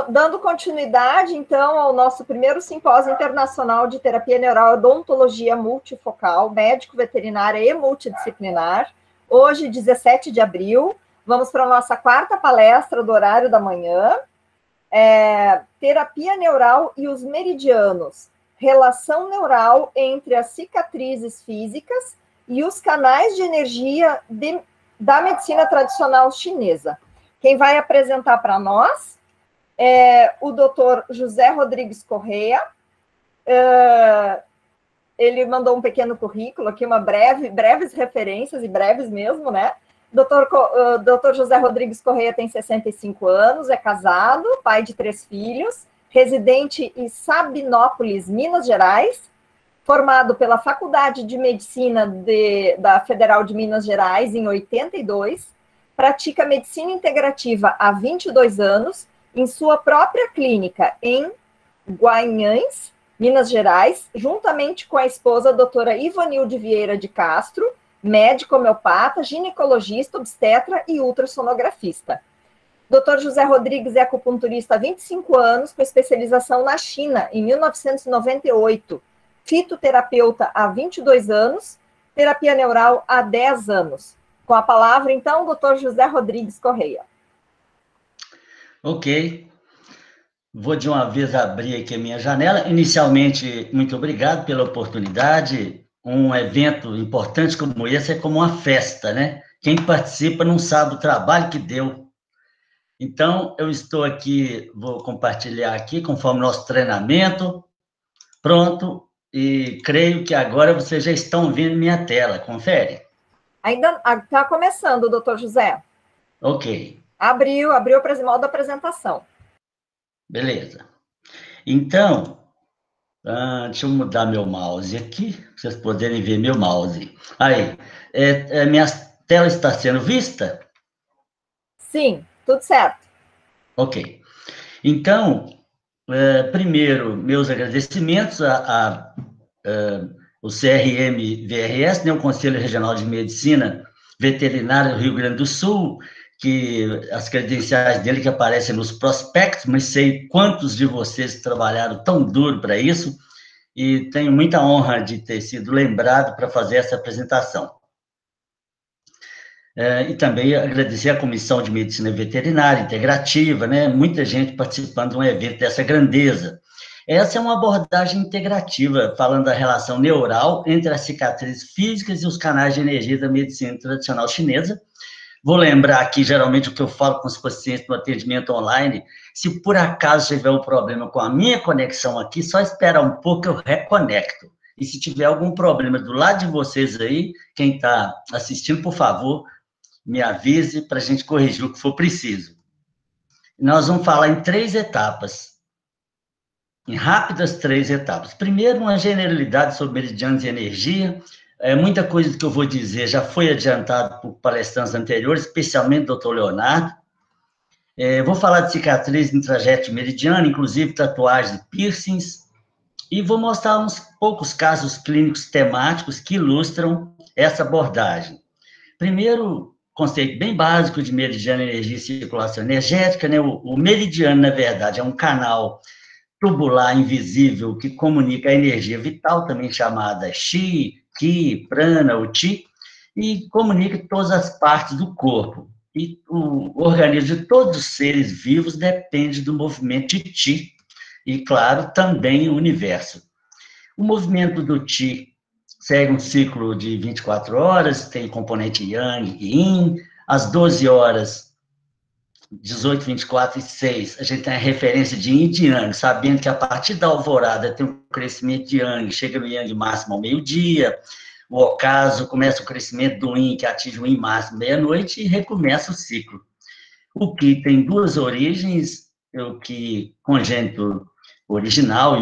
Dando continuidade, então, ao nosso primeiro simpósio internacional de terapia neural e odontologia multifocal, médico, veterinária e multidisciplinar, hoje, 17 de abril, vamos para a nossa quarta palestra do horário da manhã, terapia neural e os meridianos, relação neural entre as cicatrizes físicas e os canais de energia da medicina tradicional chinesa. Quem vai apresentar para nós é o Dr. José Rodrigues Correia. Ele mandou um pequeno currículo aqui, breves referências, e breves mesmo, né? Dr. José Rodrigues Correia tem 65 anos, é casado, pai de 3 filhos, residente em Sabinópolis, Minas Gerais, formado pela Faculdade de Medicina da Federal de Minas Gerais em 82, pratica medicina integrativa há 22 anos, em sua própria clínica em Guanhães, Minas Gerais, juntamente com a esposa, a doutora Ivanilde Vieira de Castro, médico homeopata, ginecologista, obstetra e ultrassonografista. Dr. José Rodrigues é acupunturista há 25 anos, com especialização na China, em 1998, fitoterapeuta há 22 anos, terapia neural há 10 anos. Com a palavra, então, Dr. José Rodrigues Correia. Ok. Vou de uma vez abrir aqui a minha janela. Inicialmente, muito obrigado pela oportunidade. Um evento importante como esse é como uma festa, né? Quem participa não sabe o trabalho que deu. Então, eu estou aqui, vou compartilhar aqui, conforme nosso treinamento. Pronto, e creio que agora vocês já estão vendo minha tela. Confere? Ainda está começando, doutor José. Ok. Abriu o modo da apresentação. Beleza. Então, deixa eu mudar meu mouse aqui, para vocês poderem ver meu mouse. Aí, minha tela está sendo vista? Sim, tudo certo. Ok. Então, primeiro, meus agradecimentos o CRM-VRS, né, o Conselho Regional de Medicina Veterinária do Rio Grande do Sul, que as credenciais dele que aparecem nos prospectos, mas sei quantos de vocês trabalharam tão duro para isso, e tenho muita honra de ter sido lembrado para fazer essa apresentação. E também agradecer à Comissão de Medicina Veterinária Integrativa, né? Muita gente participando de um evento dessa grandeza. Essa é uma abordagem integrativa, falando da relação neural entre as cicatrizes físicas e os canais de energia da medicina tradicional chinesa. Vou lembrar aqui, geralmente, o que eu falo com os pacientes no atendimento online. Se por acaso tiver um problema com a minha conexão aqui, só espera um pouco, eu reconecto. E se tiver algum problema do lado de vocês aí, quem está assistindo, por favor, me avise para a gente corrigir o que for preciso. Nós vamos falar em 3 etapas, em rápidas 3 etapas. Primeiro, uma generalidade sobre meridianos e energia. Muita coisa que eu vou dizer já foi adiantado por palestrantes anteriores, especialmente o Dr. Leonardo. Vou falar de cicatriz no trajeto meridiano, inclusive tatuagens e piercings, e vou mostrar uns poucos casos clínicos temáticos que ilustram essa abordagem. Primeiro, conceito bem básico de meridiano, energia e circulação energética, né? O meridiano, na verdade, é um canal tubular invisível que comunica a energia vital, também chamada Qi, Qi, Prana ou Ti, e comunica todas as partes do corpo. E o organismo de todos os seres vivos depende do movimento de Ti, e, claro, também o universo. O movimento do Qi segue um ciclo de 24 horas, tem componente Yang e Yin, às 12 horas, 18, 24 e 6, a gente tem a referência de Yin e de Yang, sabendo que a partir da alvorada tem um crescimento de Yang, chega no Yang máximo ao meio-dia, o ocaso começa o crescimento do Yin, que atinge o Yin máximo meia-noite, e recomeça o ciclo. O Qi tem 2 origens, o Qi congênito original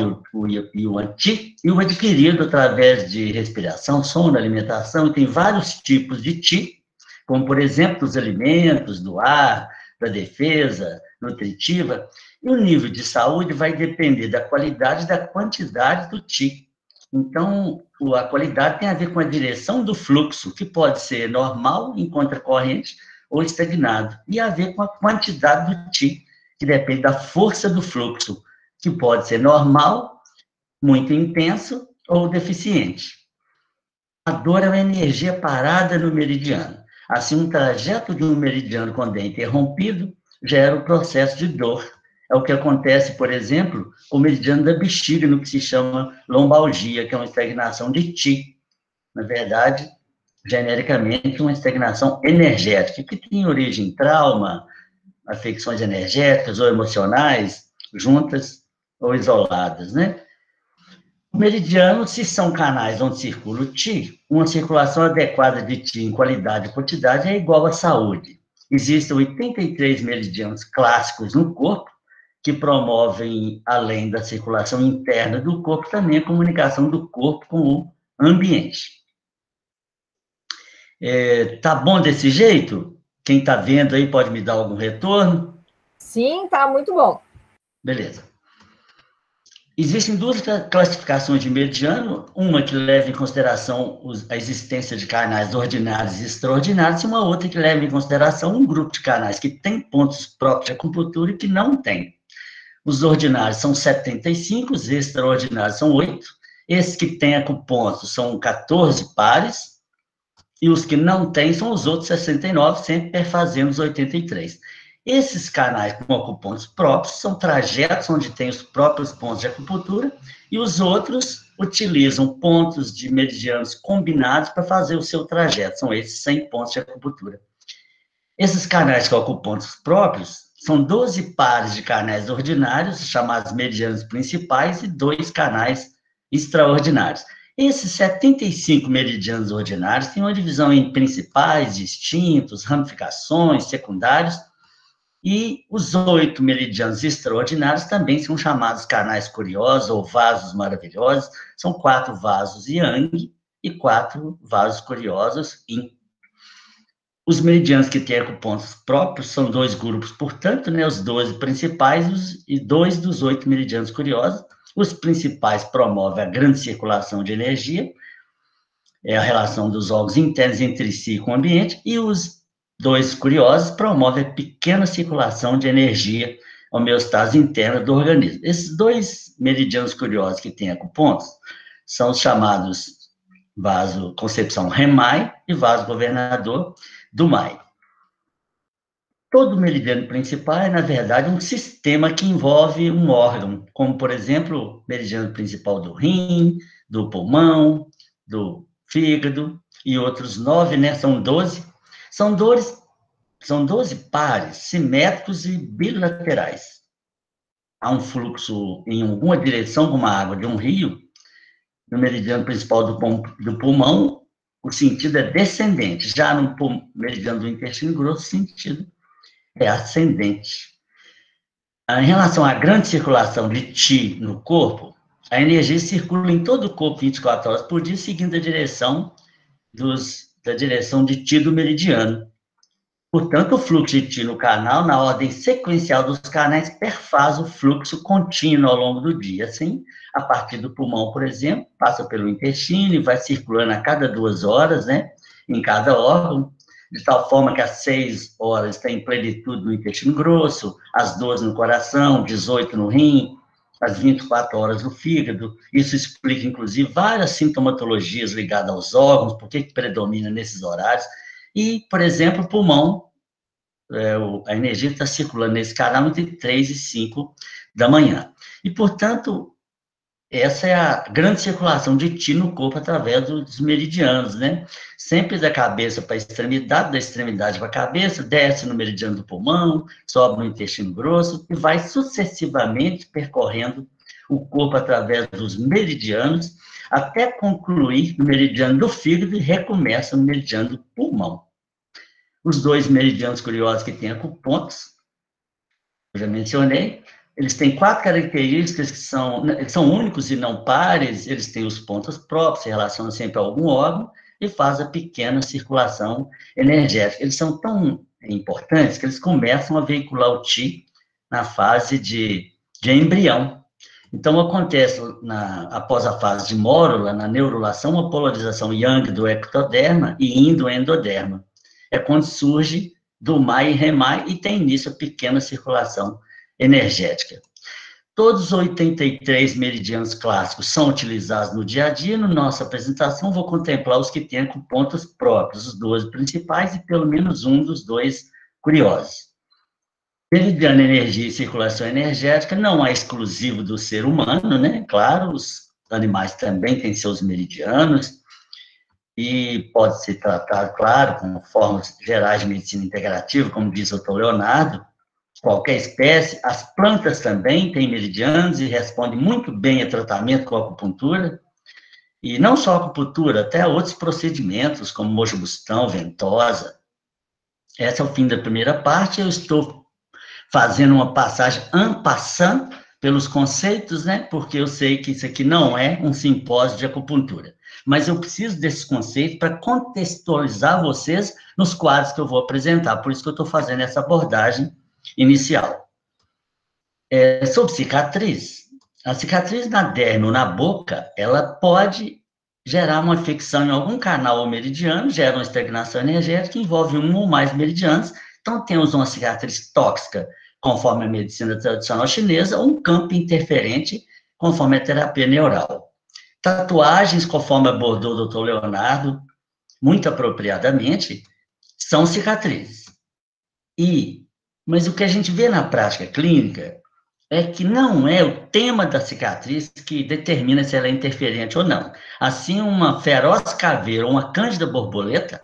e o anti, e o adquirido através de respiração, sono, alimentação, e tem vários tipos de Qi, como, por exemplo, dos alimentos, do ar, da defesa nutritiva, e o nível de saúde vai depender da qualidade e da quantidade do Qi. Então, a qualidade tem a ver com a direção do fluxo, que pode ser normal, em contracorrente, ou estagnado, e a ver com a quantidade do Qi, que depende da força do fluxo, que pode ser normal, muito intenso ou deficiente. A dor é uma energia parada no meridiano. Assim, um trajeto de um meridiano, quando é interrompido, gera o processo de dor. É o que acontece, por exemplo, com o meridiano da bexiga, no que se chama lombalgia, que é uma estagnação de Qi. Na verdade, genericamente, uma estagnação energética, que tem origem em trauma, afecções energéticas ou emocionais, juntas ou isoladas, né? O meridiano, se são canais onde circula o Qi, uma circulação adequada de Qi em qualidade e quantidade é igual à saúde. Existem 83 meridianos clássicos no corpo, que promovem, além da circulação interna do corpo, também a comunicação do corpo com o ambiente. Tá bom desse jeito? Quem está vendo aí pode me dar algum retorno? Sim, tá muito bom. Beleza. Existem duas classificações de meridiano, uma que leva em consideração a existência de canais ordinários e extraordinários, e uma outra que leva em consideração um grupo de canais que tem pontos próprios de acupuntura e que não tem. Os ordinários são 75, os extraordinários são 8, esses que têm acupontos são 14 pares, e os que não têm são os outros 69, sempre perfazendo os 83. Esses canais com acupontos próprios são trajetos onde tem os próprios pontos de acupuntura, e os outros utilizam pontos de meridianos combinados para fazer o seu trajeto, são esses 100 pontos de acupuntura. Esses canais com acupontos próprios são 12 pares de canais ordinários, chamados meridianos principais, e 2 canais extraordinários. Esses 75 meridianos ordinários têm uma divisão em principais, distintos, ramificações, secundários, e os 8 meridianos extraordinários também são chamados canais curiosos ou vasos maravilhosos. São 4 vasos yang e 4 vasos curiosos yin. Os meridianos que têm acupontos próprios são 2 grupos, portanto, né, os 12 principais e 2 dos 8 meridianos curiosos. Os principais promovem a grande circulação de energia, a relação dos órgãos internos entre si e com o ambiente, e os 2 curiosos promovem a pequena circulação de energia, a homeostase interna do organismo. Esses 2 meridianos curiosos que têm acupontos são os chamados vaso concepção Remai e vaso governador do Mai. Todo meridiano principal é, na verdade, um sistema que envolve um órgão, como, por exemplo, o meridiano principal do rim, do pulmão, do fígado, e outros 9, né? São 12. São 12 pares simétricos e bilaterais. Há um fluxo em alguma direção, como a água de um rio, no meridiano principal do pulmão, o sentido é descendente. Já no meridiano do intestino grosso, o sentido é ascendente. Em relação à grande circulação de Qi no corpo, a energia circula em todo o corpo 24 horas por dia, seguindo a direção da direção de Qi do meridiano. Portanto, o fluxo de Qi no canal, na ordem sequencial dos canais, perfaz o fluxo contínuo ao longo do dia. Assim, a partir do pulmão, por exemplo, passa pelo intestino e vai circulando a cada 2 horas, né, em cada órgão, de tal forma que às 6 horas está em plenitude no intestino grosso, às 12 no coração, 18 no rim, às 24 horas no fígado. Isso explica, inclusive, várias sintomatologias ligadas aos órgãos, por que predomina nesses horários. E, por exemplo, o pulmão, a energia está circulando nesse canal entre 3 e 5 da manhã. E, portanto, essa é a grande circulação de Qi no corpo através dos meridianos, né? Sempre da cabeça para a extremidade, da extremidade para a cabeça, desce no meridiano do pulmão, sobe no intestino grosso e vai sucessivamente percorrendo o corpo através dos meridianos até concluir no meridiano do fígado e recomeça no meridiano do pulmão. Os 2 meridianos curiosos que têm acupontos, eu já mencionei, eles têm 4 características que são únicos e não pares, eles têm os pontos próprios, se relacionam sempre a algum órgão e fazem a pequena circulação energética. Eles são tão importantes que eles começam a veicular o Qi na fase de embrião. Então, acontece, após a fase de mórula, na neurulação, uma polarização yang do ectoderma e yin do endoderma. É quando surge do Mai e Remai e tem início a pequena circulação energética. Todos os 83 meridianos clássicos são utilizados no dia a dia. Na nossa apresentação, vou contemplar os que têm acupontos próprios, os 12 principais e pelo menos um dos dois curiosos. Meridiano, energia e circulação energética não é exclusivo do ser humano, né? Claro, os animais também têm seus meridianos e pode ser tratado, claro, com formas gerais de medicina integrativa, como diz o Dr. Leonardo, qualquer espécie. As plantas também têm meridianos e respondem muito bem a tratamento com acupuntura. E não só acupuntura, até outros procedimentos, como mojobustão, ventosa. Esse é o fim da primeira parte. Eu estou fazendo uma passagem en passant pelos conceitos, né? Porque eu sei que isso aqui não é um simpósio de acupuntura. Mas eu preciso desses conceitos para contextualizar vocês nos quadros que eu vou apresentar. Por isso que eu estou fazendo essa abordagem inicial. Sobre cicatriz. A cicatriz na derme ou na boca, ela pode gerar uma infecção em algum canal ou meridiano, gera uma estagnação energética que envolve um ou mais meridianos. Então, temos uma cicatriz tóxica, conforme a medicina tradicional chinesa, ou um campo interferente, conforme a terapia neural. Tatuagens, conforme abordou o Dr. Leonardo, muito apropriadamente, são cicatrizes. Mas o que a gente vê na prática clínica é que não é o tema da cicatriz que determina se ela é interferente ou não. Assim, uma feroz caveira ou uma cândida borboleta,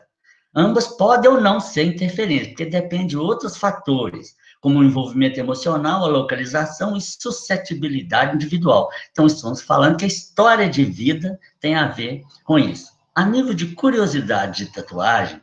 ambas podem ou não ser interferentes, porque depende de outros fatores, como o envolvimento emocional, a localização e suscetibilidade individual. Então, estamos falando que a história de vida tem a ver com isso. A nível de curiosidade de tatuagem,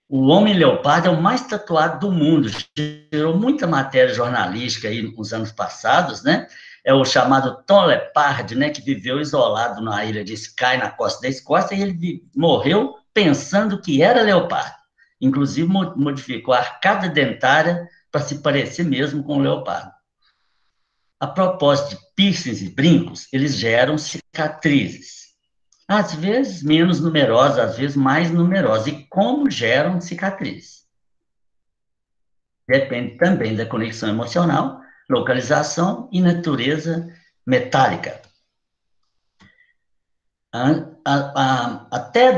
o homem leopardo é o mais tatuado do mundo, gerou muita matéria jornalística aí nos anos passados, né? É o chamado Tom Leopard, né, que viveu isolado na ilha de Skye, na costa da Escócia, e ele morreu pensando que era leopardo. Inclusive, modificou a arcada dentária para se parecer mesmo com o leopardo. A propósito de piercings e brincos, eles geram cicatrizes. Às vezes menos numerosas, às vezes mais numerosas. E como geram cicatrizes? Depende também da conexão emocional, localização e natureza metálica. Até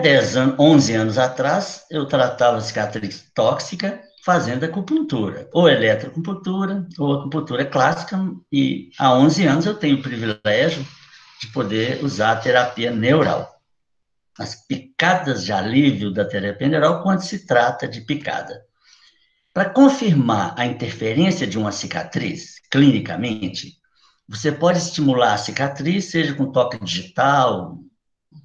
11 anos atrás, eu tratava cicatriz tóxica fazendo acupuntura, ou eletroacupuntura, ou acupuntura clássica, e há 11 anos eu tenho o privilégio de poder usar a terapia neural. As picadas de alívio da terapia neural quando se trata de picada. Para confirmar a interferência de uma cicatriz, clinicamente, você pode estimular a cicatriz, seja com toque digital,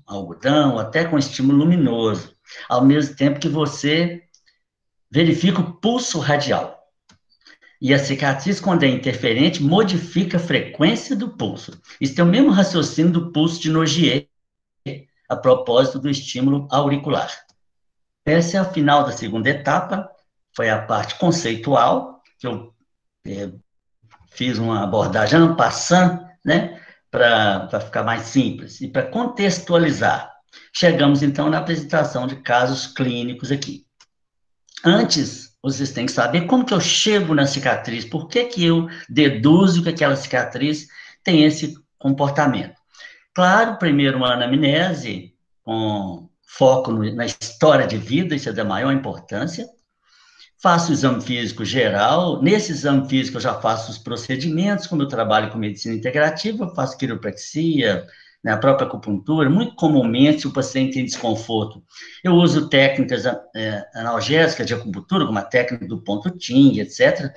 algodão, até com estímulo luminoso, ao mesmo tempo que você verifica o pulso radial. E a cicatriz, quando é interferente, modifica a frequência do pulso. Isso tem o mesmo raciocínio do pulso de Nogier, a propósito do estímulo auricular. Essa é a final da segunda etapa, foi a parte conceitual, que eu fiz uma abordagem en passant, né, para ficar mais simples, e para contextualizar. Chegamos, então, na apresentação de casos clínicos aqui. Antes, vocês têm que saber como que eu chego na cicatriz, por que que eu deduzo que aquela cicatriz tem esse comportamento. Claro, primeiro uma anamnese, com foco na história de vida, isso é da maior importância. Faço o exame físico geral. Nesse exame físico eu já faço os procedimentos, como eu trabalho com medicina integrativa, eu faço quiropraxia, né, a própria acupuntura. Muito comumente, se o paciente tem desconforto, eu uso técnicas analgésicas de acupuntura, como a técnica do ponto Ting, etc.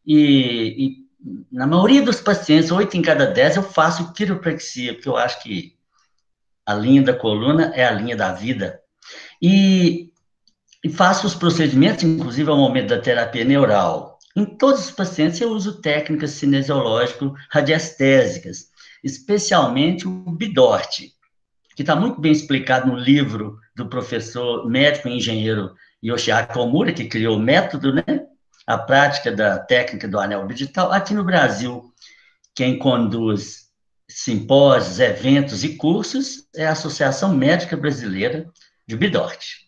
E na maioria dos pacientes, 8 em cada 10, eu faço quiropraxia, porque eu acho que a linha da coluna é a linha da vida. E faço os procedimentos, inclusive ao momento da terapia neural. Em todos os pacientes eu uso técnicas cinesiológico-radiestésicas, especialmente o Bidort, que está muito bem explicado no livro do professor médico e engenheiro Yoshiaki Omura, que criou o método, né? A prática da técnica do anel digital. Aqui no Brasil, quem conduz simpósios, eventos e cursos é a Associação Médica Brasileira de Bidort.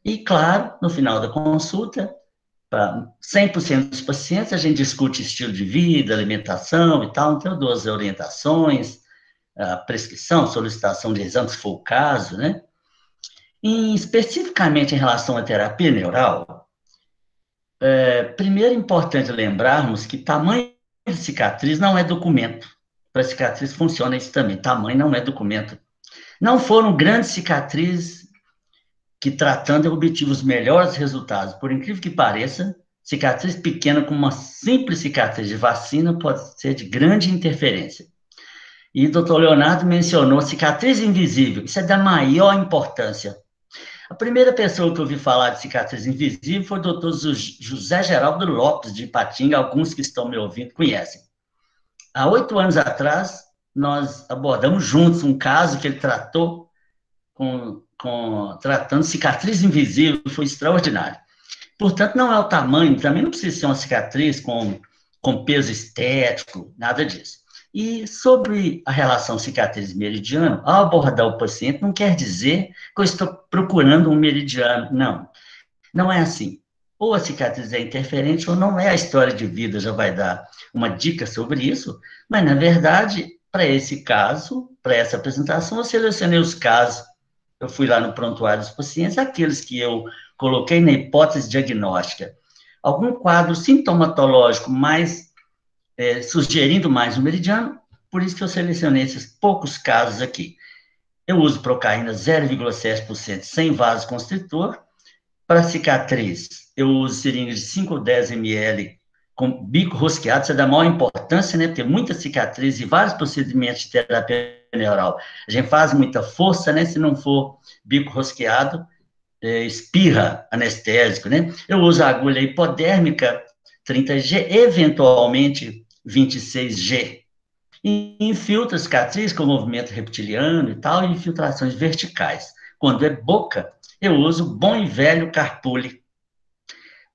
E, claro, no final da consulta, para 100% dos pacientes, a gente discute estilo de vida, alimentação e tal, então eu dou as orientações, a prescrição, solicitação de exames, se for o caso, né? E, especificamente em relação à terapia neural, primeiro é importante lembrarmos que tamanho de cicatriz não é documento. Para cicatriz funciona isso também, tamanho não é documento. Não foram grandes cicatrizes que, tratando, obtive os melhores resultados. Por incrível que pareça, cicatriz pequena com uma simples cicatriz de vacina pode ser de grande interferência. E o doutor Leonardo mencionou cicatriz invisível, isso é da maior importância. A primeira pessoa que eu ouvi falar de cicatriz invisível foi o doutor José Geraldo Lopes, de Ipatinga, alguns que estão me ouvindo conhecem. Há 8 anos atrás, nós abordamos juntos um caso que ele tratou tratando cicatriz invisível, foi extraordinário. Portanto, não é o tamanho, também não precisa ser uma cicatriz com peso estético, nada disso. E sobre a relação cicatriz-meridiano, ao abordar o paciente, não quer dizer que eu estou procurando um meridiano, não. Não é assim. Ou a cicatriz é interferente ou não é. A história de vida já vai dar uma dica sobre isso, mas, na verdade, para esse caso, para essa apresentação, eu selecionei os casos, eu fui lá no prontuário dos pacientes, aqueles que eu coloquei na hipótese diagnóstica. Algum quadro sintomatológico mais, sugerindo mais o meridiano, por isso que eu selecionei esses poucos casos aqui. Eu uso procaína 0,7% sem vasoconstritor. Para cicatriz, eu uso seringa de 5 ou 10 ml com bico rosqueado, isso é da maior importância, né? Porque muita cicatriz e vários procedimentos de terapia neural. A gente faz muita força, né? Se não for bico rosqueado, espirra anestésico, né? Eu uso a agulha hipodérmica 30G, eventualmente 26G. E infiltra a cicatriz com movimento reptiliano e tal, e infiltrações verticais. Quando é boca, eu uso bom e velho Carpuli.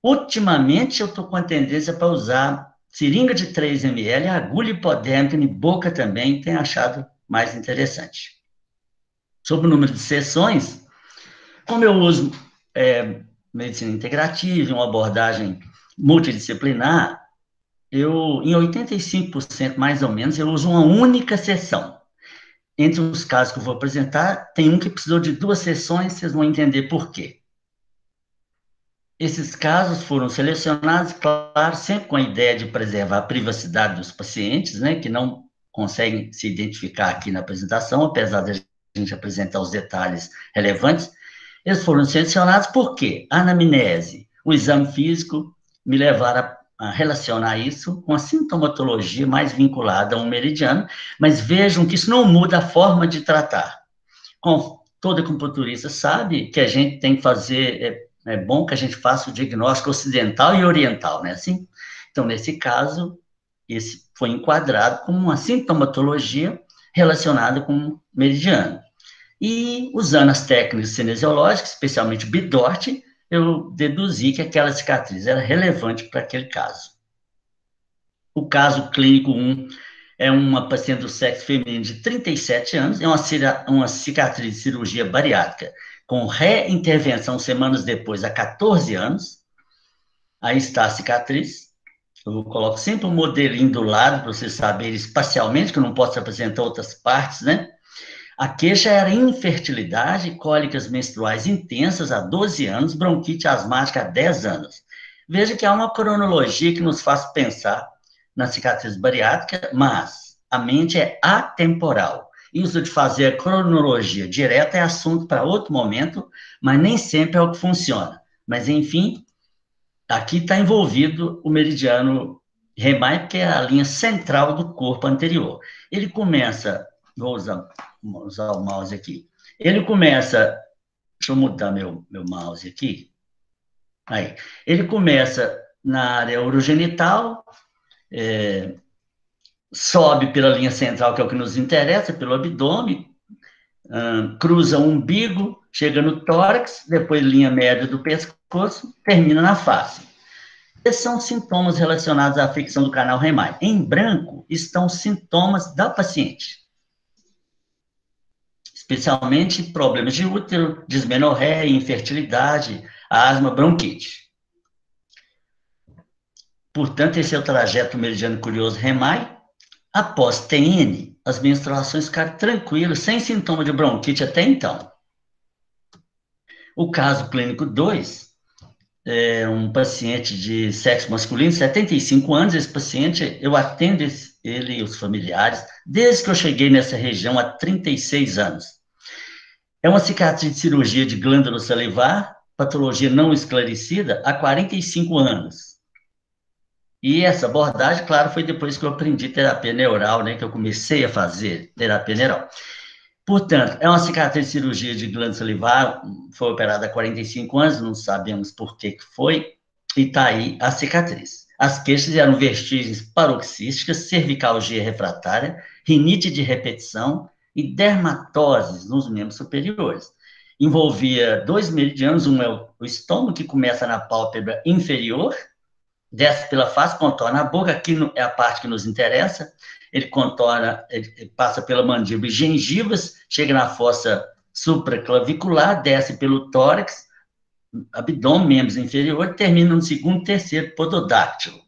Ultimamente, eu estou com a tendência para usar seringa de 3 ml, agulha hipodérmica em boca também, tenho achado mais interessante. Sobre o número de sessões, como eu uso medicina integrativa, uma abordagem multidisciplinar, em 85% mais ou menos, eu uso uma única sessão. Entre os casos que eu vou apresentar, tem um que precisou de 2 sessões, vocês vão entender por quê. Esses casos foram selecionados, claro, sempre com a ideia de preservar a privacidade dos pacientes, né, que não conseguem se identificar aqui na apresentação, apesar de a gente apresentar os detalhes relevantes. Eles foram selecionados porque a anamnese, o exame físico, me levaram a relacionar isso com a sintomatologia mais vinculada a um meridiano, mas vejam que isso não muda a forma de tratar. Toda acupunturista sabe que a gente tem que fazer, é bom que a gente faça o diagnóstico ocidental e oriental, né? Assim? Então, nesse caso, esse foi enquadrado como uma sintomatologia relacionada com meridiano. E, usando as técnicas cinesiológicas, especialmente o Bidort, eu deduzi que aquela cicatriz era relevante para aquele caso. O caso clínico 1 é uma paciente do sexo feminino de 37 anos, é uma cicatriz de cirurgia bariátrica, com reintervenção semanas depois, há 14 anos. Aí está a cicatriz. Eu coloco sempre um modelinho do lado, para vocês saberem espacialmente, que eu não posso apresentar outras partes, né? A queixa era infertilidade, cólicas menstruais intensas há 12 anos, bronquite asmática há 10 anos. Veja que há uma cronologia que nos faz pensar na cicatriz bariátrica, mas a mente é atemporal. Isso de fazer a cronologia direta é assunto para outro momento, mas nem sempre é o que funciona. Mas, enfim, aqui está envolvido o meridiano Remai, que é a linha central do corpo anterior. Ele começa, vou usar o mouse aqui, ele começa, deixa eu mudar meu mouse aqui, aí, ele começa na área urogenital, sobe pela linha central, que é o que nos interessa, pelo abdômen, cruza o umbigo, chega no tórax, depois linha média do pescoço, termina na face. Esses são sintomas relacionados à afecção do canal Remai. Em branco estão sintomas da paciente, especialmente problemas de útero, dismenorreia, infertilidade, asma, bronquite. Portanto, esse é o trajeto meridiano curioso REMAI. Após TN, as menstruações ficaram tranquilas, sem sintoma de bronquite até então. O caso clínico 2 é um paciente de sexo masculino, 75 anos. Esse paciente, eu atendo ele e os familiares desde que eu cheguei nessa região há 36 anos. É uma cicatriz de cirurgia de glândula salivar, patologia não esclarecida, há 45 anos. E essa abordagem, claro, foi depois que eu aprendi terapia neural, né, que eu comecei a fazer terapia neural. Portanto, é uma cicatriz de cirurgia de glândula salivar, foi operada há 45 anos, não sabemos por que foi, e está aí a cicatriz. As queixas eram vestígios paroxísticas, cervicalgia refratária, rinite de repetição e dermatoses nos membros superiores. Envolvia 2 meridianos, um é o estômago, que começa na pálpebra inferior, desce pela face, contorna a boca, aqui é a parte que nos interessa, ele contorna, ele passa pela mandíbula e gengivas, chega na fossa supraclavicular, desce pelo tórax, abdômen, membros inferiores, termina no segundo, terceiro pododáctilo.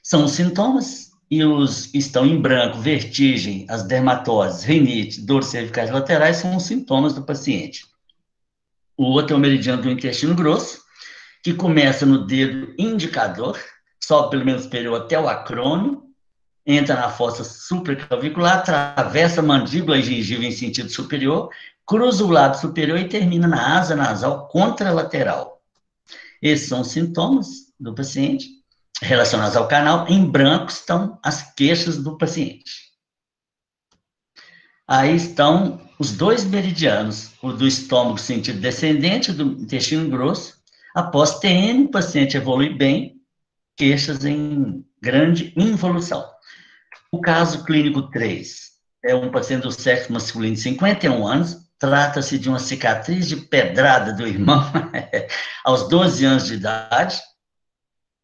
São os sintomas, e os estão em branco: vertigem, as dermatoses, rinite, dores cervicais laterais, são os sintomas do paciente. O outro é o meridiano do intestino grosso, que começa no dedo indicador, sobe pelo membro superior até o acrônio, entra na fossa supraclavicular, atravessa a mandíbula e gengiva em sentido superior, cruza o lábio superior e termina na asa nasal contralateral. Esses são os sintomas do paciente relacionados ao canal. Em branco estão as queixas do paciente. Aí estão os 2 meridianos, o do estômago sentido descendente, do intestino grosso. Após TN, o paciente evolui bem, queixas em grande involução. O caso clínico 3 é um paciente do sexo masculino de 51 anos, trata-se de uma cicatriz de pedrada do irmão aos 12 anos de idade,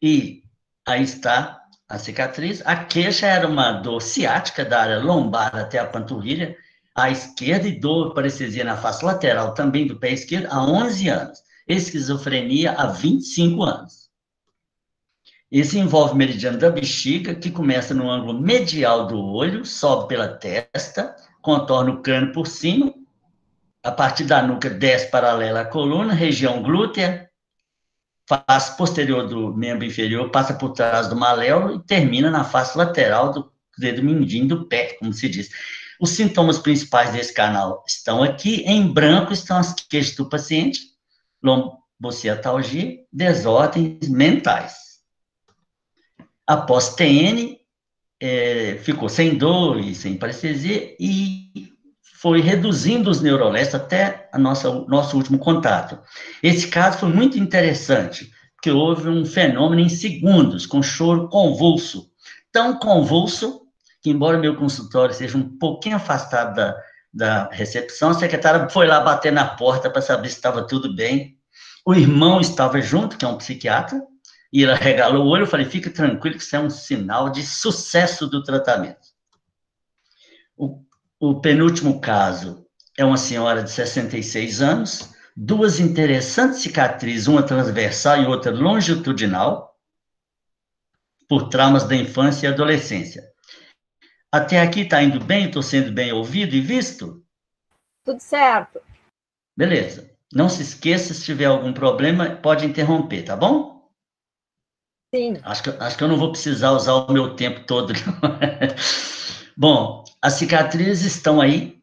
e aí está a cicatriz. A queixa era uma dor ciática da área lombar até a panturrilha à esquerda e dor, parestesia na face lateral também do pé esquerdo há 11 anos. Esquizofrenia há 25 anos. Esse envolve o meridiano da bexiga, que começa no ângulo medial do olho, sobe pela testa, contorna o crânio por cima, a partir da nuca desce paralela à coluna, região glútea, face posterior do membro inferior, passa por trás do maléolo e termina na face lateral do dedo mindinho do pé, como se diz. Os sintomas principais desse canal estão aqui. Em branco estão as queixas do paciente, lombociatalgia, desordens mentais. Após TN, ficou sem dor e sem parestesia e foi reduzindo os neurolestos até o nosso último contato. Esse caso foi muito interessante, porque houve um fenômeno em segundos, com choro convulso. Tão convulso que, embora meu consultório seja um pouquinho afastado da recepção, a secretária foi lá bater na porta para saber se estava tudo bem. O irmão estava junto, que é um psiquiatra, e ela regalou o olho. Eu falei: fica tranquilo que isso é um sinal de sucesso do tratamento. O penúltimo caso é uma senhora de 66 anos, 2 interessantes cicatrizes, uma transversal e outra longitudinal, por traumas da infância e adolescência. Até aqui está indo bem? Estou sendo bem ouvido e visto? Tudo certo. Beleza. Não se esqueça, se tiver algum problema, pode interromper, tá bom? Sim. Acho que eu não vou precisar usar o meu tempo todo. Bom, as cicatrizes estão aí,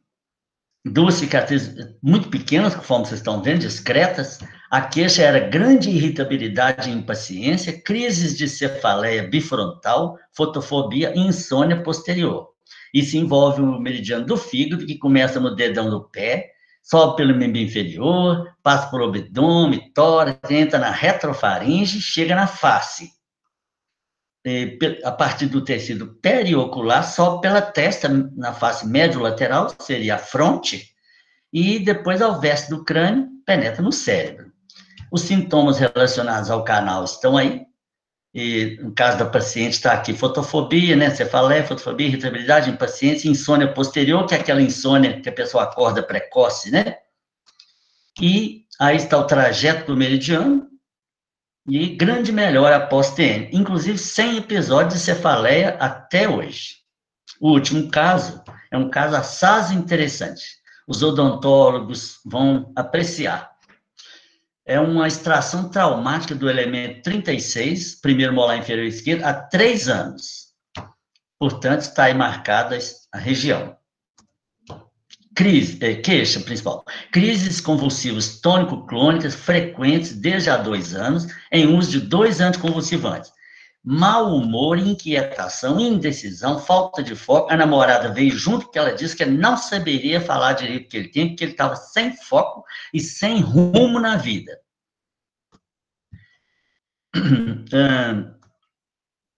2 cicatrizes muito pequenas, conforme vocês estão vendo, discretas. A queixa era grande irritabilidade e impaciência, crises de cefaleia bifrontal, fotofobia e insônia posterior. Isso envolve o meridiano do fígado, que começa no dedão do pé, sobe pelo membro inferior, passa por abdômen, tórax, entra na retrofaringe, chega na face. A partir do tecido periocular, sobe pela testa, na face médio-lateral, seria a fronte, e depois ao verso do crânio, penetra no cérebro. Os sintomas relacionados ao canal estão aí, e no caso da paciente está aqui: fotofobia, né, cefaleia, fotofobia, irritabilidade, impaciência, insônia posterior, que é aquela insônia que a pessoa acorda precoce, né? E aí está o trajeto do meridiano, e grande melhora após TN, inclusive sem episódio de cefaleia até hoje. O último caso é um caso assaz interessante. Os odontólogos vão apreciar. É uma extração traumática do elemento 36, primeiro molar inferior esquerdo, há 3 anos. Portanto, está aí marcada a região. Queixa principal. Crises convulsivas tônico-clônicas frequentes desde há 2 anos, em uso de 2 anticonvulsivantes. Mau humor, inquietação, indecisão, falta de foco. A namorada veio junto porque ela disse que não saberia falar direito o que ele tem, porque ele estava sem foco e sem rumo na vida.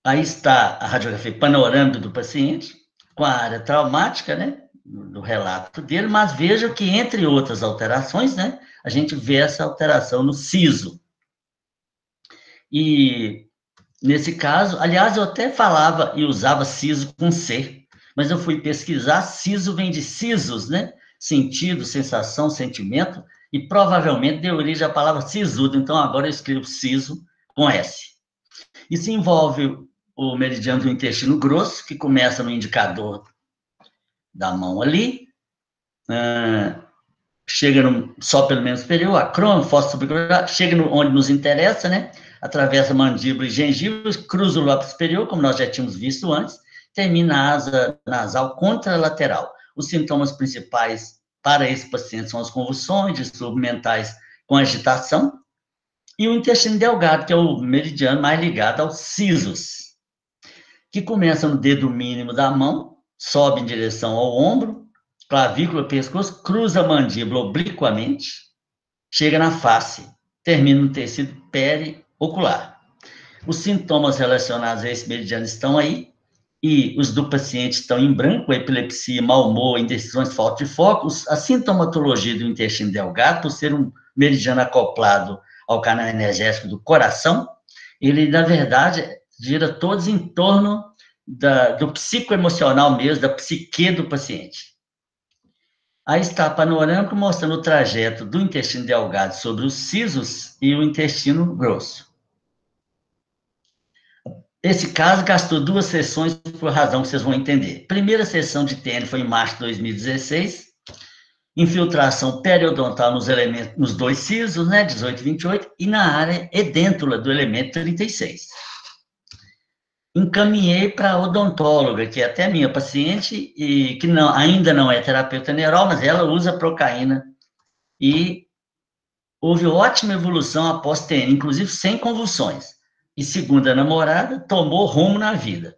Aí está a radiografia panorâmica do paciente, com a área traumática, né, do relato dele, mas veja que, entre outras alterações, né, a gente vê essa alteração no siso. E, nesse caso, aliás, eu até falava e usava siso com C, mas eu fui pesquisar, siso vem de sisos, né, sentido, sensação, sentimento, e provavelmente deu origem à palavra sisudo, então agora eu escrevo siso com S. Isso envolve o meridiano do intestino grosso, que começa no indicador da mão ali, chega no só pelo menos superior, acrônimo, fossa subclavicular, chega onde nos interessa, né? Atravessa mandíbula e gengiva, cruza o lábio superior, como nós já tínhamos visto antes, termina a asa nasal contralateral. Os sintomas principais para esse paciente são as convulsões, distúrbios mentais com agitação, e o intestino delgado, que é o meridiano mais ligado aos sisos, que começa no dedo mínimo da mão, sobe em direção ao ombro, clavícula, pescoço, cruza a mandíbula obliquamente, chega na face, termina no tecido periocular. Os sintomas relacionados a esse meridiano estão aí, e os do paciente estão em branco: epilepsia, mau humor, indecisões, falta de foco. A sintomatologia do intestino delgado, por ser um meridiano acoplado ao canal energético do coração, ele, na verdade, gira todos em torno do psicoemocional mesmo, da psique do paciente. Aí está a panorâmica mostrando o trajeto do intestino delgado sobre os sisos e o intestino grosso. Esse caso gastou 2 sessões por razão que vocês vão entender. Primeira sessão de TN foi em março de 2016, infiltração periodontal nos 2 sisos, né, 18 e 28, e na área edêntula do elemento 36. Encaminhei para a odontóloga, que é até minha paciente, e que ainda não é terapeuta neural, mas ela usa procaína, e houve ótima evolução após TN, inclusive sem convulsões. E, segundo a namorada, tomou rumo na vida.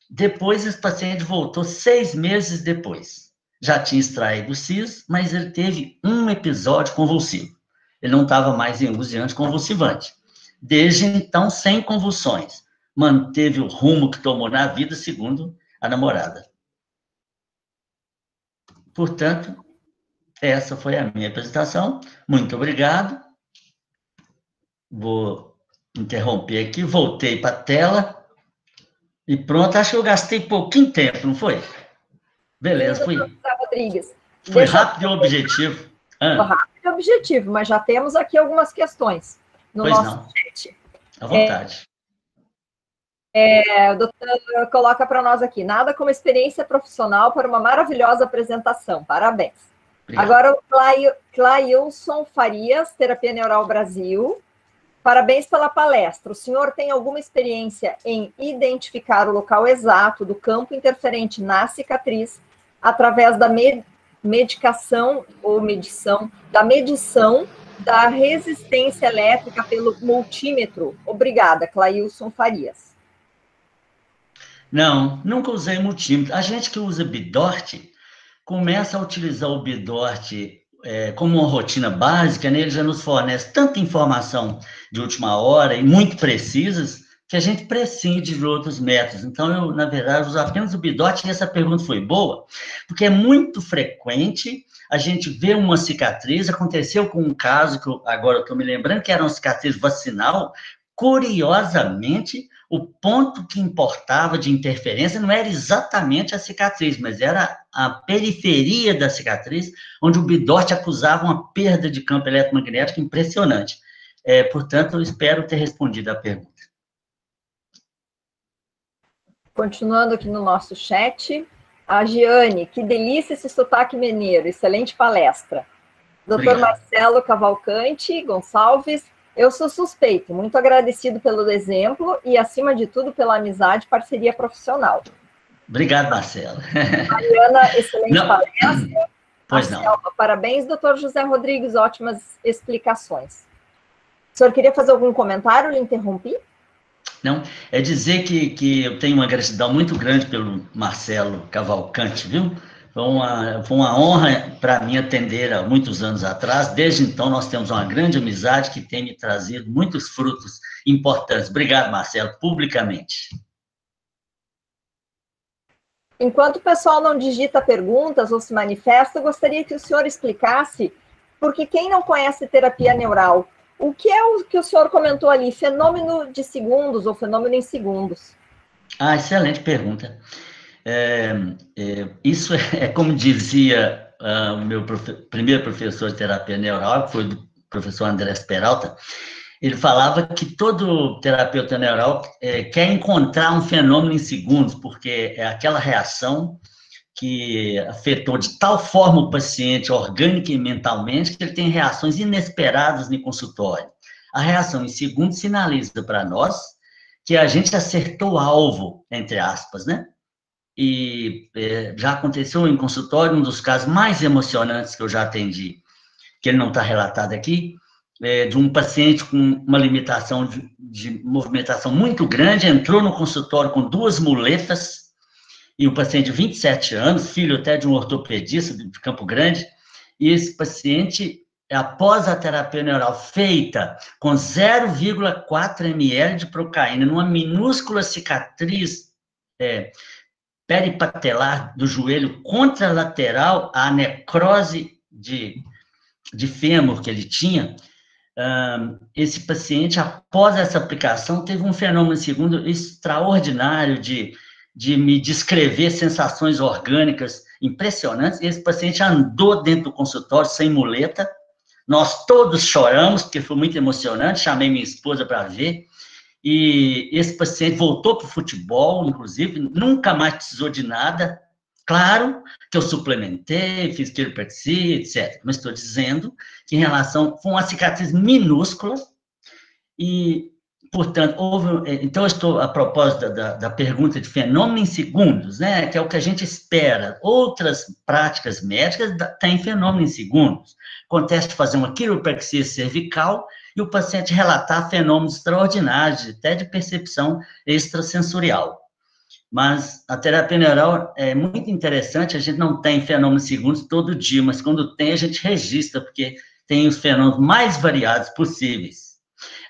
Depois, esse paciente voltou 6 meses depois. Já tinha extraído o siso, mas ele teve um episódio convulsivo. Ele não estava mais em uso de anticonvulsivante. Desde então, sem convulsões. Manteve o rumo que tomou na vida, segundo a namorada. Portanto, essa foi a minha apresentação. Muito obrigado. Vou interromper aqui, voltei para a tela. E pronto, acho que eu gastei pouquinho tempo, não foi? Beleza, fui. Rodrigues. Foi rápido e objetivo. Rápido e objetivo, mas já temos aqui algumas questões no nosso chat. À vontade. O doutor coloca para nós aqui: nada como experiência profissional para uma maravilhosa apresentação. Parabéns. Obrigado. Agora o Clailson Farias, Terapia Neural Brasil. Parabéns pela palestra. O senhor tem alguma experiência em identificar o local exato do campo interferente na cicatriz através da medição da resistência elétrica pelo multímetro? Obrigada, Clailson Farias. Não, nunca usei multímetro. A gente que usa Bidort começa a utilizar o Bidort como uma rotina básica, né? Ele já nos fornece tanta informação de última hora e muito precisas que a gente prescinde de outros métodos. Então, eu, na verdade, uso apenas o Bidort, e essa pergunta foi boa, porque é muito frequente a gente ver uma cicatriz. Aconteceu com um caso que agora eu estou me lembrando, que era uma cicatriz vacinal. Curiosamente, o ponto que importava de interferência não era exatamente a cicatriz, mas era a periferia da cicatriz, onde o Bidort acusava uma perda de campo eletromagnético impressionante. Portanto, eu espero ter respondido a pergunta. Continuando aqui no nosso chat, a Giane, que delícia esse sotaque mineiro, excelente palestra. Dr. Marcelo Cavalcante Gonçalves, eu sou suspeito, muito agradecido pelo exemplo e, acima de tudo, pela amizade e parceria profissional. Obrigado, Marcelo. Mariana, excelente palestra. Pois não. não. Parabéns, doutor José Rodrigues, ótimas explicações. O senhor queria fazer algum comentário? Lhe interrompi? Não, é dizer que eu tenho uma gratidão muito grande pelo Marcelo Cavalcante, viu? Foi uma honra para mim atender há muitos anos atrás. Desde então, nós temos uma grande amizade que tem me trazido muitos frutos importantes. Obrigado, Marcelo, publicamente. Enquanto o pessoal não digita perguntas ou se manifesta, eu gostaria que o senhor explicasse, porque quem não conhece terapia neural, o que é o que o senhor comentou ali, fenômeno de segundos ou fenômeno em segundos? Excelente pergunta. Isso como dizia o meu primeiro professor de terapia neural, que foi o professor Andrés Peralta, ele falava que todo terapeuta neural quer encontrar um fenômeno em segundos, porque é aquela reação que afetou de tal forma o paciente, orgânica e mentalmente, que ele tem reações inesperadas no consultório. A reação em segundos sinaliza para nós que a gente acertou o alvo, entre aspas, né? E já aconteceu em consultório, um dos casos mais emocionantes que eu já atendi, que ele não está relatado aqui, de um paciente com uma limitação de movimentação muito grande, entrou no consultório com 2 muletas, e o paciente de 27 anos, filho até de um ortopedista de Campo Grande, e esse paciente, após a terapia neural feita com 0,4 ml de procaína, numa minúscula cicatriz peripatelar do joelho contralateral, a necrose de fêmur que ele tinha, esse paciente, após essa aplicação, teve um fenômeno, segundo, extraordinário de me descrever sensações orgânicas impressionantes. Esse paciente andou dentro do consultório sem muleta, nós todos choramos, porque foi muito emocionante, chamei minha esposa para ver, e esse paciente voltou para o futebol, inclusive, nunca mais precisou de nada. Claro que eu suplementei, fiz quiropraxia, etc. Mas estou dizendo que em relação... Foi uma cicatriz minúscula e, portanto, então, eu estou, a propósito da pergunta de fenômeno em segundos, né, que é o que a gente espera. Outras práticas médicas têm fenômeno em segundos. Acontece de fazer uma quiropraxia cervical e o paciente relatar fenômenos extraordinários, até de percepção extrasensorial. Mas a terapia neural é muito interessante, a gente não tem fenômenos segundos todo dia, mas quando tem, a gente registra, porque tem os fenômenos mais variados possíveis.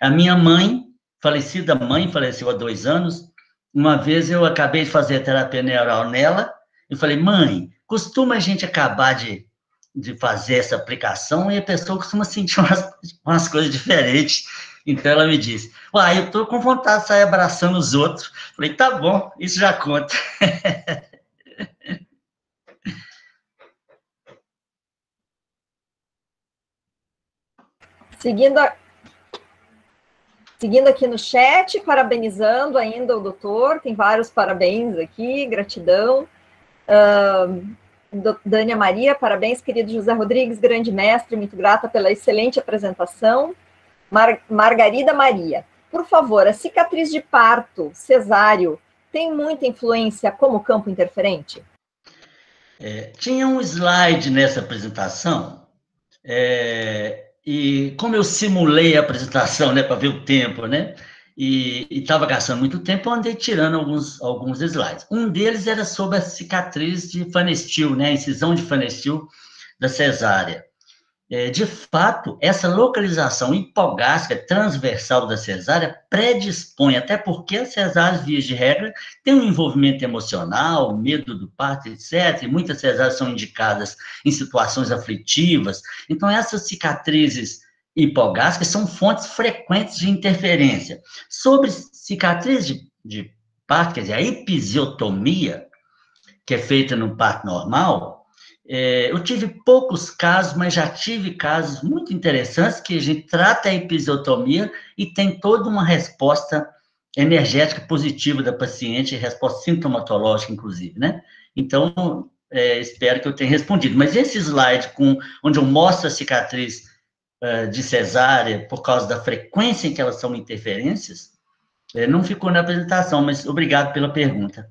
A minha mãe, falecida mãe, faleceu há 2 anos, uma vez eu acabei de fazer a terapia neural nela, e falei, mãe, costuma a gente acabar de fazer essa aplicação e a pessoa costuma sentir umas coisas diferentes. Então, ela me disse, eu estou com vontade de sair abraçando os outros. Falei, tá bom, isso já conta. Seguindo aqui no chat, parabenizando ainda o doutor, tem vários parabéns aqui, gratidão. Dânia Maria, parabéns, querido José Rodrigues, grande mestre, muito grata pela excelente apresentação. Margarida Maria, por favor, a cicatriz de parto cesáreo tem muita influência como campo interferente? Tinha um slide nessa apresentação, e como eu simulei a apresentação, né, para ver o tempo, né, e estava gastando muito tempo, eu andei tirando alguns slides. Um deles era sobre a cicatriz de Pfannestil, né, a incisão de Pfannestil da cesárea. De fato, essa localização hipogástrica transversal da cesárea predispõe, até porque as cesáreas, via de regra, têm um envolvimento emocional, medo do parto, etc., e muitas cesáreas são indicadas em situações aflitivas. Então, essas cicatrizes hipogástricas são fontes frequentes de interferência. Sobre cicatriz de parto, quer dizer, a episiotomia, que é feita no parto normal, Eu tive poucos casos, mas já tive casos muito interessantes que a gente trata a episiotomia e tem toda uma resposta energética positiva da paciente, resposta sintomatológica, inclusive, né? Então, espero que eu tenha respondido. Mas esse slide onde eu mostro a cicatriz de cesárea por causa da frequência em que elas são interferências, não ficou na apresentação, mas obrigado pela pergunta.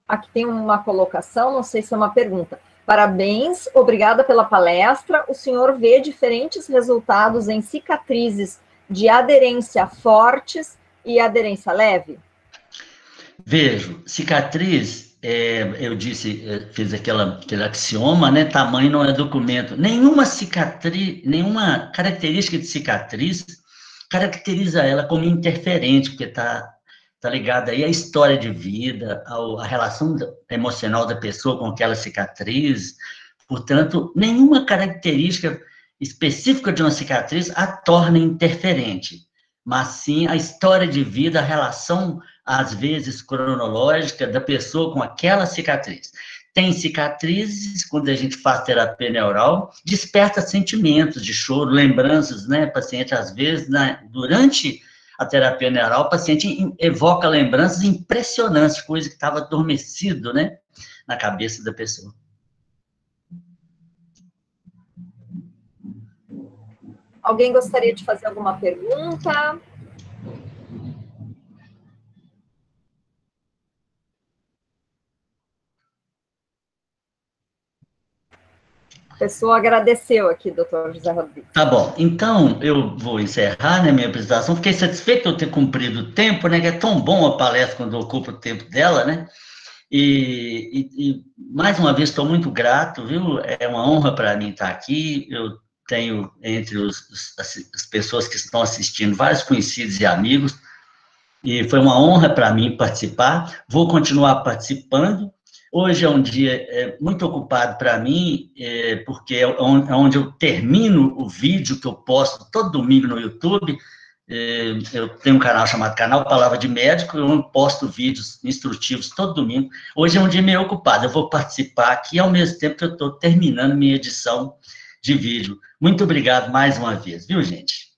Aqui tem uma colocação, não sei se é uma pergunta. Parabéns, obrigada pela palestra. O senhor vê diferentes resultados em cicatrizes de aderência fortes e aderência leve? Vejo, cicatriz, eu disse, fiz aquele axioma, né? Tamanho não é documento. Nenhuma cicatriz, nenhuma característica de cicatriz caracteriza ela como interferente, porque tá ligada aí à história de vida, à relação emocional da pessoa com aquela cicatriz. Portanto, nenhuma característica específica de uma cicatriz a torna interferente, mas sim a história de vida, a relação, às vezes, cronológica da pessoa com aquela cicatriz. Tem cicatrizes, quando a gente faz terapia neural, desperta sentimentos de choro, lembranças, né? O paciente, às vezes, durante a terapia neural, o paciente evoca lembranças impressionantes, coisa que estava adormecido, né? Na cabeça da pessoa. Alguém gostaria de fazer alguma pergunta? A pessoa agradeceu aqui, doutor José Rodrigues. Tá bom, então eu vou encerrar, né, minha apresentação. Fiquei satisfeito de eu ter cumprido o tempo, né, que é tão bom a palestra quando ocupa o tempo dela, né? E mais uma vez estou muito grato, viu? É uma honra para mim estar aqui. Eu tenho entre as pessoas que estão assistindo vários conhecidos e amigos, e foi uma honra para mim participar. Vou continuar participando. Hoje é um dia muito ocupado para mim, porque é onde eu termino o vídeo que eu posto todo domingo no YouTube. Eu tenho um canal chamado Canal Palavra de Médico, eu posto vídeos instrutivos todo domingo. Hoje é um dia meio ocupado, eu vou participar aqui ao mesmo tempo que eu estou terminando minha edição de vídeo. Muito obrigado mais uma vez, viu, gente?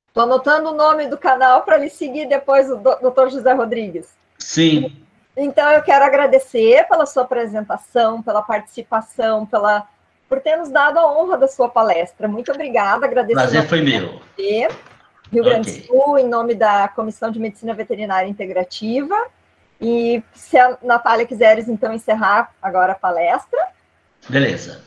Estou anotando o nome do canal para lhe seguir depois, o doutor José Rodrigues. Sim. Então, eu quero agradecer pela sua apresentação, pela participação, por ter nos dado a honra da sua palestra. Muito obrigada. Agradeço. Prazer foi meu. Rio Grande do Sul, em nome da Comissão de Medicina Veterinária Integrativa. E se a Natália quiseres, então, encerrar agora a palestra. Beleza.